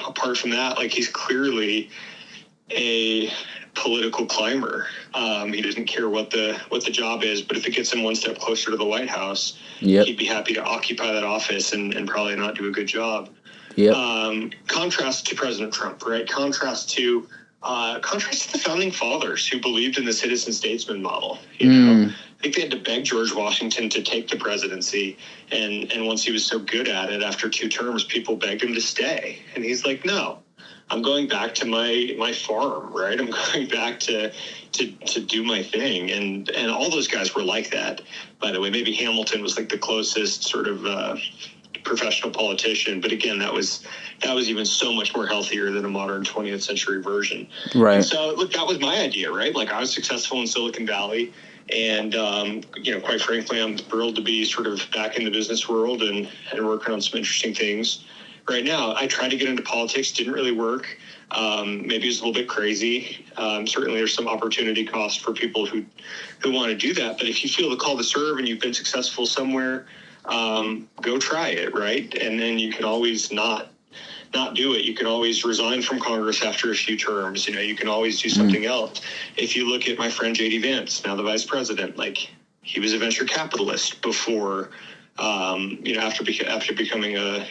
apart from that, like, he's clearly a political climber. He doesn't care what the job is, but if it gets him one step closer to the White House, he'd be happy to occupy that office and probably not do a good job. Contrast to President Trump, right? Contrast to the founding fathers who believed in the citizen statesman model. I think they had to beg George Washington to take the presidency, and once he was so good at it, after 2 terms, people begged him to stay, and he's like, no, I'm going back to my farm, right? I'm going back to do my thing, and all those guys were like that. By the way, maybe Hamilton was like the closest sort of professional politician, but again, that was even so much more healthier than a modern 20th century version. Right. And so, look, that was my idea, right? Like, I was successful in Silicon Valley, and quite frankly, I'm thrilled to be sort of back in the business world and working on some interesting things. Right now, I tried to get into politics, didn't really work. Maybe it's a little bit crazy. Certainly, there's some opportunity cost for people who want to do that. But if you feel the call to serve and you've been successful somewhere, go try it, right? And then you can always not do it. You can always resign from Congress after a few terms. You can always do something else. If you look at my friend J.D. Vance, now the vice president, like, he was a venture capitalist before, after becoming a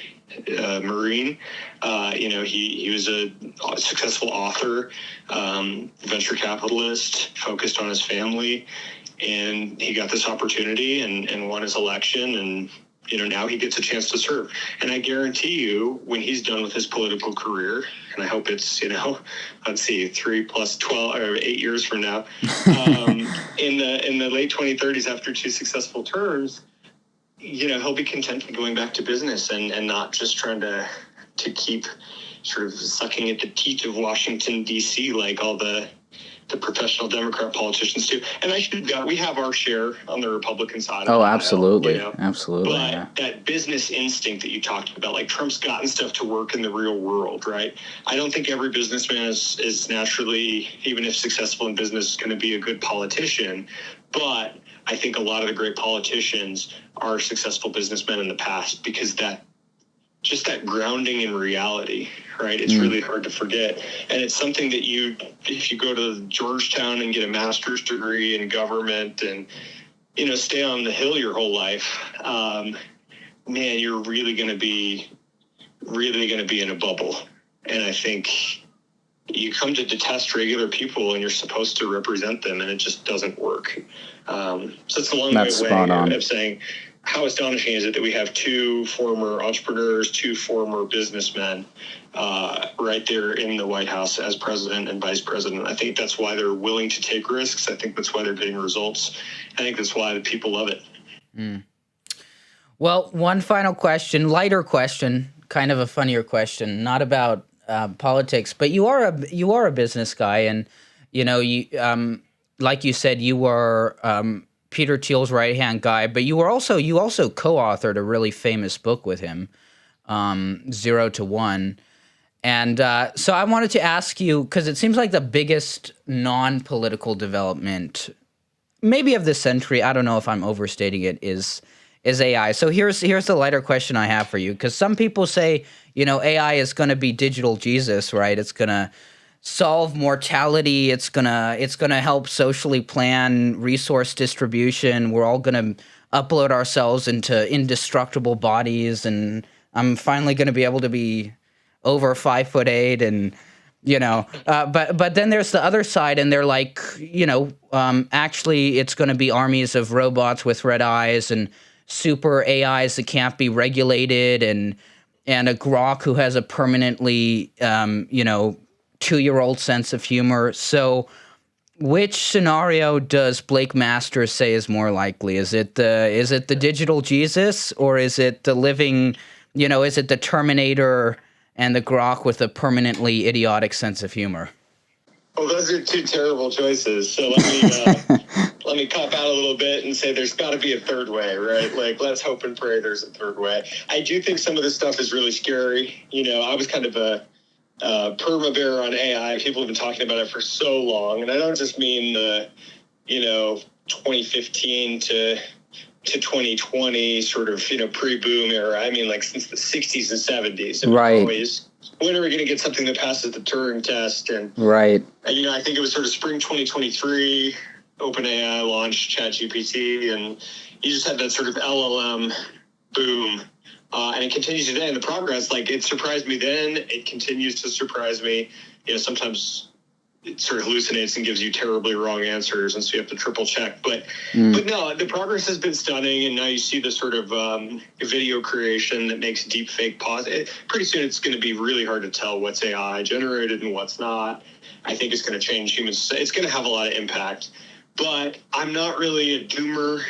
Marine. He was a successful author, venture capitalist, focused on his family, and he got this opportunity and won his election, and now he gets a chance to serve. And I guarantee you, when he's done with his political career, and I hope it's, let's see, 3 plus 12 or 8 years from now, in the late 2030s, after 2 successful terms, he'll be content with going back to business and not just trying to keep sort of sucking at the teat of Washington, D.C., like all the professional Democrat politicians do. And we have our share on the Republican side. Oh, absolutely. Absolutely. But that business instinct that you talked about, like Trump's gotten stuff to work in the real world, right? I don't think every businessman is naturally, even if successful in business, going to be a good politician. But I think a lot of the great politicians are successful businessmen in the past, because that grounding in reality, right? It's really hard to forget. And it's something that if you go to Georgetown and get a master's degree in government and, stay on the Hill your whole life, man, you're really going to be in a bubble. And I think you come to detest regular people and you're supposed to represent them, and it just doesn't work. So it's a long way of saying, how astonishing is it that we have 2 former entrepreneurs, 2 former businessmen right there in the White House as president and vice president? I think that's why they're willing to take risks. I think that's why they're getting results. I think that's why the people love it. Well, one final question, lighter question, kind of a funnier question, not about politics, but you are a business guy, and you like you said, you were Peter Thiel's right-hand guy, but you also co-authored a really famous book with him, 0 to 1. And so I wanted to ask you, because it seems like the biggest non-political development, maybe of the century, I don't know if I'm overstating it, is AI. So here's the lighter question I have for you, because some people say, AI is going to be digital Jesus, right? It's going to solve mortality. It's gonna help socially plan resource distribution. We're all gonna upload ourselves into indestructible bodies, and I'm finally gonna be able to be over 5'8", and but then there's the other side, and they're like, actually, it's gonna be armies of robots with red eyes and super AIs that can't be regulated, and a grok who has a permanently 2-year-old sense of humor. So which scenario does Blake Masters say is more likely? Is it the digital Jesus, or is it the living, is it the Terminator and the grok with a permanently idiotic sense of humor? Well, those are 2 terrible choices. So let me cop out a little bit and say there's got to be a third way, right? Like, let's hope and pray there's a third way. I do think some of this stuff is really scary. I was kind of a perma bear on AI. People have been talking about it for so long, and I don't just mean the 2015 to 2020 sort of pre-boom era. I mean, like, since the 60s and 70s. Right. Always, when are we going to get something that passes the Turing test? And right. I think it was sort of spring 2023. OpenAI launched ChatGPT, and you just had that sort of LLM boom. And it continues today. And the progress, like, it surprised me then. It continues to surprise me. Sometimes it sort of hallucinates and gives you terribly wrong answers, and so you have to triple check. But no, the progress has been stunning. And now you see the sort of video creation that makes deep fake possible. Pretty soon it's going to be really hard to tell what's AI generated and what's not. I think it's going to change humans. It's going to have a lot of impact. But I'm not really a doomer.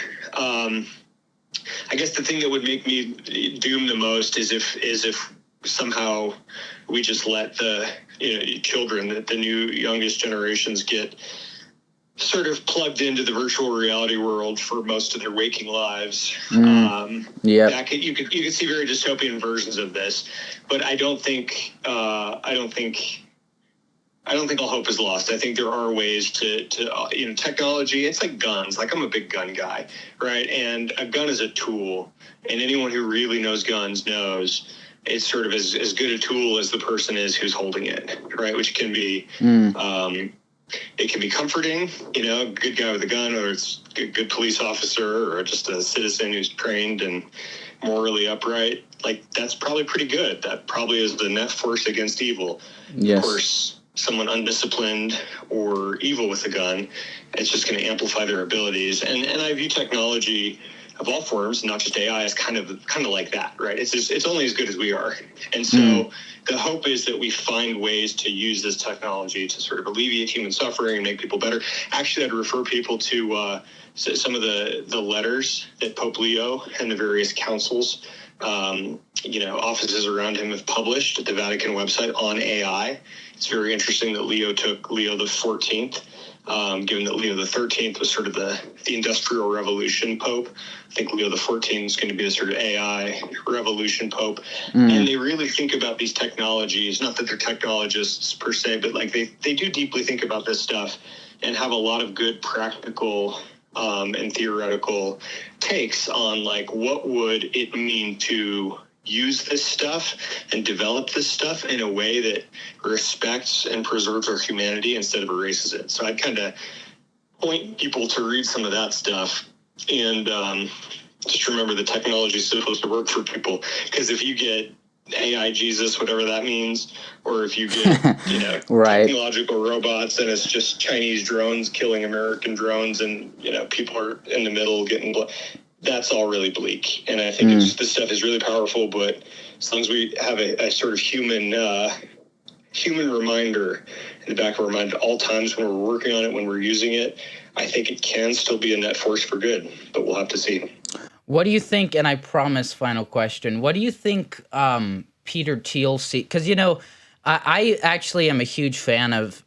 I guess the thing that would make me doom the most is if somehow we just let the children, the new youngest generations, get sort of plugged into the virtual reality world for most of their waking lives. Yeah, you could see very dystopian versions of this, but I don't think all hope is lost. I think there are ways to technology. It's like guns. Like, I'm a big gun guy, right? And a gun is a tool, and anyone who really knows guns knows it's sort of as good a tool as the person is who's holding it, right? Which can be, it can be comforting, a good guy with a gun, or it's a good police officer, or just a citizen who's trained and morally upright. Like, that's probably pretty good. That probably is the net force against evil. Yes. Of course, someone undisciplined or evil with a gun, it's just going to amplify their abilities. And I view technology of all forms, not just AI, is kind of like that, right? It's only as good as we are. And so the hope is that we find ways to use this technology to sort of alleviate human suffering and make people better. Actually, I'd refer people to some of the letters that Pope Leo and the various councils, offices around him have published at the Vatican website on AI. It's very interesting that Leo took Leo the 14th, given that Leo the 13th was sort of the Industrial Revolution Pope. I think Leo the 14th is going to be the sort of AI Revolution Pope. And they really think about these technologies, not that they're technologists per se, but like they do deeply think about this stuff and have a lot of good practical and theoretical takes on like what would it mean to use this stuff and develop this stuff in a way that respects and preserves our humanity instead of erases it. So I'd kind of point people to read some of that stuff and just remember the technology is supposed to work for people. Because if you get AI Jesus, whatever that means, or if you get, right. technological robots and it's just Chinese drones killing American drones and, people are in the middle getting that's all really bleak. And I think this stuff is really powerful, but as long as we have a sort of human reminder in the back of our mind at all times when we're working on it, when we're using it, I think it can still be a net force for good, but we'll have to see. What do you think, and I promise final question, what do you think Peter Thiel see? Because, I actually am a huge fan of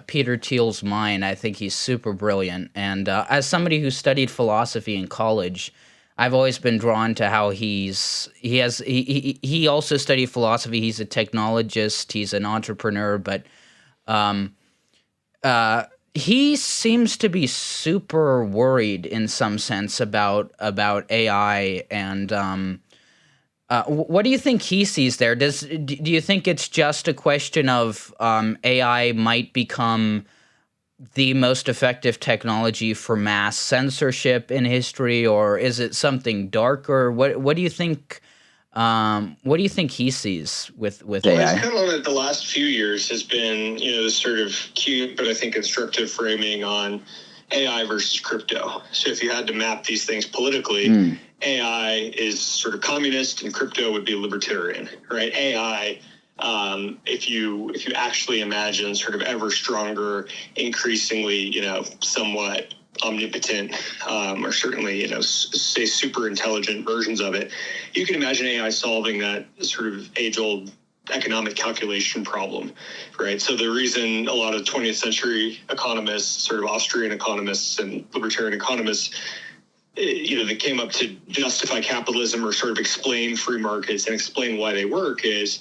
Peter Thiel's mind. I think he's super brilliant. And as somebody who studied philosophy in college, I've always been drawn to how he also studied philosophy. He's a technologist. He's an entrepreneur, but he seems to be super worried in some sense about AI. And what do you think he sees there? Do you think it's just a question of AI might become the most effective technology for mass censorship in history, or is it something darker? What do you think? What do you think he sees with AI? Well, he's kind of on it the last few years has been, this sort of cute, but I think constructive framing on AI versus crypto. So if you had to map these things politically, AI is sort of communist and crypto would be libertarian, right? AI, if you actually imagine sort of ever stronger, increasingly, somewhat omnipotent, or certainly, say super intelligent versions of it, you can imagine AI solving that sort of age-old economic calculation problem, right? So the reason a lot of 20th century economists, sort of Austrian economists and libertarian economists, they came up to justify capitalism or sort of explain free markets and explain why they work is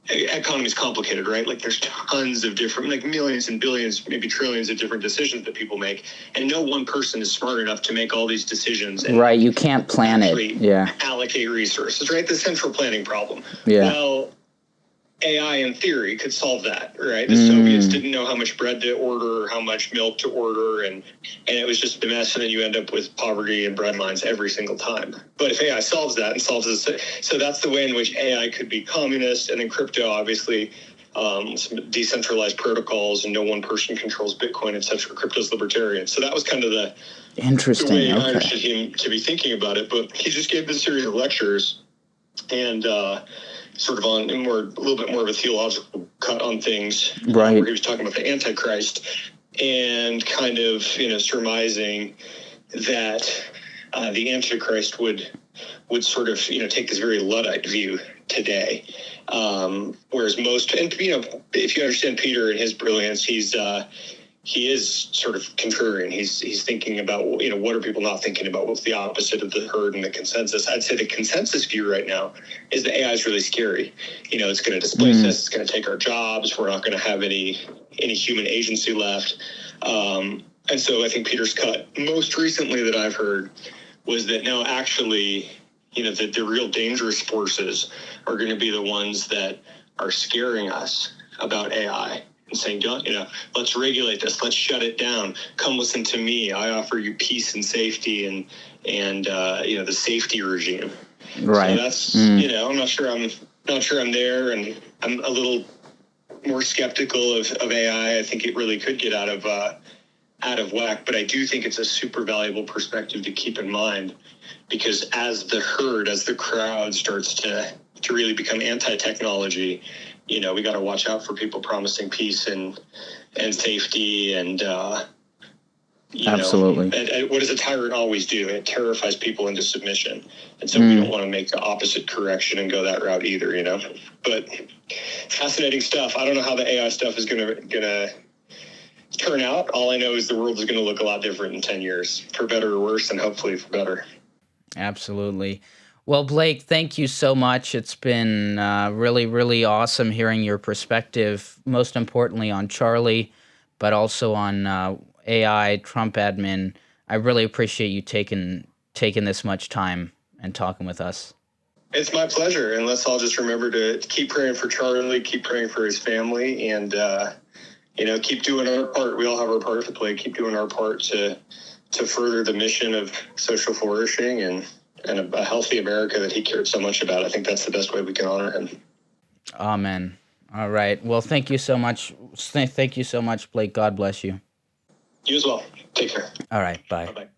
economy is complicated, right? Like there's tons of different, like millions and billions, maybe trillions of different decisions that people make. And no one person is smart enough to make all these decisions. And right. You can't plan it. Yeah. Allocate resources, right? The central planning problem. Yeah. Well, AI in theory could solve that, right? The Soviets didn't know how much bread to order or how much milk to order, and it was just a mess, and then you end up with poverty and bread lines every single time. But if AI solves that and solves this, so that's the way in which AI could be communist, and then crypto, obviously, some decentralized protocols, and no one person controls Bitcoin, etc. Crypto's libertarian. So that was kind of the way I understood him to be thinking about it. But he just gave this series of lectures, and sort of on a little bit more of a theological cut on things, right? Where he was talking about the Antichrist and kind of surmising that the Antichrist would sort of take this very Luddite view today, whereas most, and if you understand Peter and his brilliance, he is sort of contrarian. He's thinking about, what are people not thinking about? What's the opposite of the herd and the consensus? I'd say the consensus view right now is that AI is really scary. It's going to displace us. It's going to take our jobs. We're not going to have any human agency left. And so I think Peter's cut most recently that I've heard was that no, actually, that the real dangerous forces are going to be the ones that are scaring us about AI. And saying, let's regulate this. Let's shut it down. Come listen to me. I offer you peace and safety and the safety regime. Right. So that's I'm not sure I'm there, and I'm a little more skeptical of AI. I think it really could get out of out of whack, but I do think it's a super valuable perspective to keep in mind, because as the herd, as the crowd starts to really become anti-technology, we got to watch out for people promising peace and safety and Absolutely. And what does a tyrant always do? It terrifies people into submission, and so we don't want to make the opposite correction and go that route either. But fascinating stuff. I don't know how the AI stuff is gonna turn out. All I know is the world is going to look a lot different in 10 years, for better or worse, and hopefully for better. Absolutely. Well, Blake, thank you so much. It's been really, really awesome hearing your perspective, most importantly on Charlie, but also on AI, Trump admin. I really appreciate you taking this much time and talking with us. It's my pleasure. And let's all just remember to keep praying for Charlie, keep praying for his family, and keep doing our part. We all have our part to play. Keep doing our part to further the mission of social flourishing and a healthy America that he cared so much about. I think that's the best way we can honor him. Amen. All right. Well, thank you so much. Thank you so much, Blake. God bless you. You as well. Take care. All right. Bye. Bye-bye.